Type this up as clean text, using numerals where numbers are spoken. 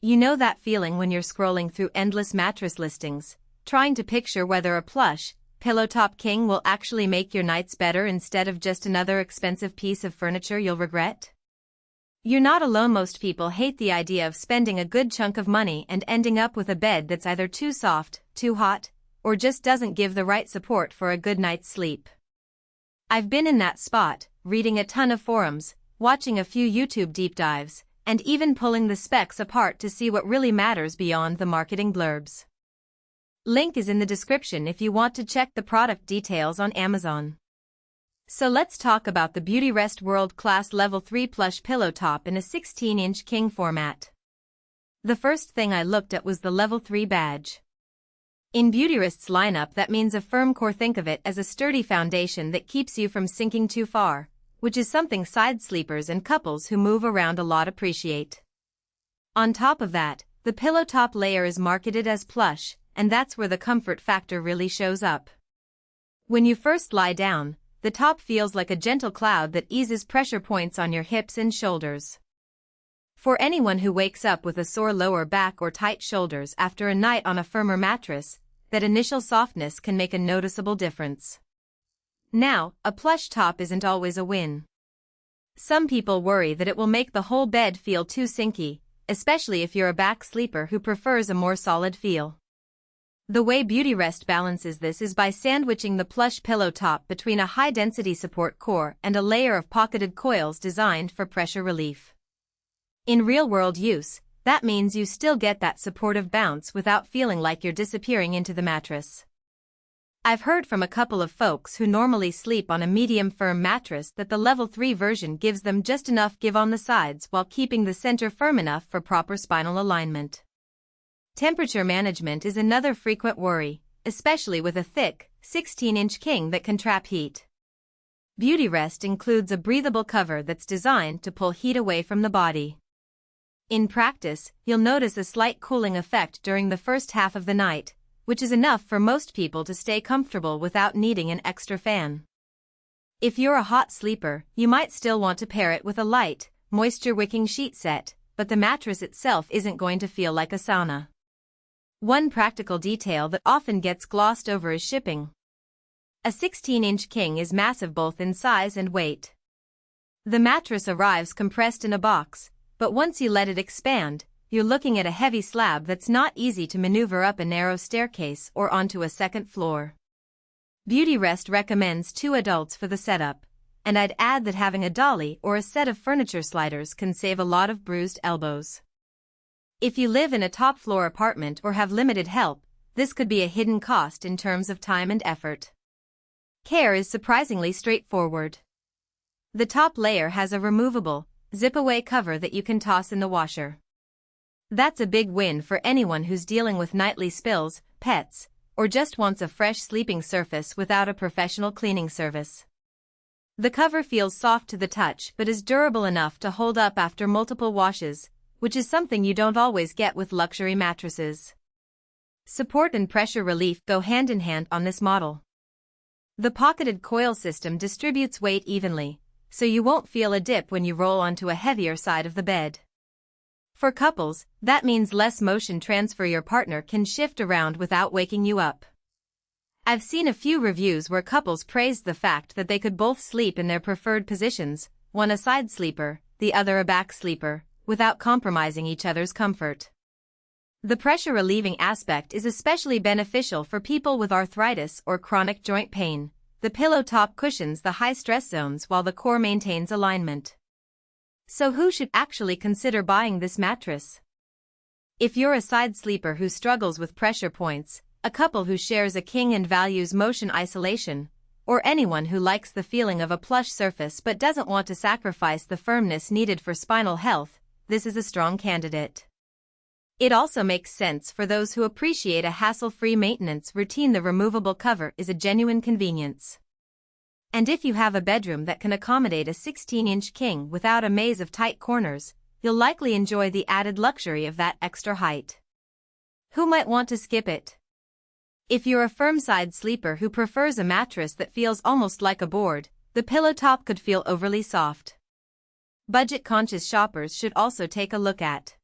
You know that feeling when you're scrolling through endless mattress listings, trying to picture whether a plush, pillow-top king will actually make your nights better instead of just another expensive piece of furniture you'll regret? You're not alone. Most people hate the idea of spending a good chunk of money and ending up with a bed that's either too soft, too hot, or just doesn't give the right support for a good night's sleep. I've been in that spot, reading a ton of forums, watching a few YouTube deep dives, and even pulling the specs apart to see what really matters beyond the marketing blurbs. Link is in the description if you want to check the product details on Amazon. So let's talk about the Beautyrest World-Class Level 3 Plush Pillow Top in a 16-inch king format. The first thing I looked at was the Level 3 badge. In Beautyrest's lineup, that means a firm core. Think of it as a sturdy foundation that keeps you from sinking too far, which is something side sleepers and couples who move around a lot appreciate. On top of that, the pillow top layer is marketed as plush, and that's where the comfort factor really shows up. When you first lie down, the top feels like a gentle cloud that eases pressure points on your hips and shoulders. For anyone who wakes up with a sore lower back or tight shoulders after a night on a firmer mattress, that initial softness can make a noticeable difference. Now, a plush top isn't always a win. Some people worry that it will make the whole bed feel too sinky, especially if you're a back sleeper who prefers a more solid feel. The way Beautyrest balances this is by sandwiching the plush pillow top between a high-density support core and a layer of pocketed coils designed for pressure relief. In real-world use, that means you still get that supportive bounce without feeling like you're disappearing into the mattress. I've heard from a couple of folks who normally sleep on a medium firm mattress that the Level 3 version gives them just enough give on the sides while keeping the center firm enough for proper spinal alignment. Temperature management is another frequent worry, especially with a thick, 16-inch king that can trap heat. Beautyrest includes a breathable cover that's designed to pull heat away from the body. In practice, you'll notice a slight cooling effect during the first half of the night, which is enough for most people to stay comfortable without needing an extra fan. If you're a hot sleeper, you might still want to pair it with a light, moisture-wicking sheet set, but the mattress itself isn't going to feel like a sauna. One practical detail that often gets glossed over is shipping. A 16-inch king is massive both in size and weight. The mattress arrives compressed in a box, but once you let it expand, you're looking at a heavy slab that's not easy to maneuver up a narrow staircase or onto a second floor. Beautyrest recommends 2 adults for the setup, and I'd add that having a dolly or a set of furniture sliders can save a lot of bruised elbows. If you live in a top-floor apartment or have limited help, this could be a hidden cost in terms of time and effort. Care is surprisingly straightforward. The top layer has a removable, zip-away cover that you can toss in the washer. That's a big win for anyone who's dealing with nightly spills, pets, or just wants a fresh sleeping surface without a professional cleaning service. The cover feels soft to the touch but is durable enough to hold up after multiple washes, which is something you don't always get with luxury mattresses. Support and pressure relief go hand in hand on this model. The pocketed coil system distributes weight evenly, so you won't feel a dip when you roll onto a heavier side of the bed. For couples, that means less motion transfer. Your partner can shift around without waking you up. I've seen a few reviews where couples praised the fact that they could both sleep in their preferred positions, one a side sleeper, the other a back sleeper, without compromising each other's comfort. The pressure-relieving aspect is especially beneficial for people with arthritis or chronic joint pain. The pillow top cushions the high-stress zones while the core maintains alignment. So who should actually consider buying this mattress? If you're a side sleeper who struggles with pressure points, a couple who shares a king and values motion isolation, or anyone who likes the feeling of a plush surface but doesn't want to sacrifice the firmness needed for spinal health, this is a strong candidate. It also makes sense for those who appreciate a hassle-free maintenance routine. The removable cover is a genuine convenience. And if you have a bedroom that can accommodate a 16-inch king without a maze of tight corners, you'll likely enjoy the added luxury of that extra height. Who might want to skip it? If you're a firm side sleeper who prefers a mattress that feels almost like a board, the pillow top could feel overly soft. Budget-conscious shoppers should also take a look at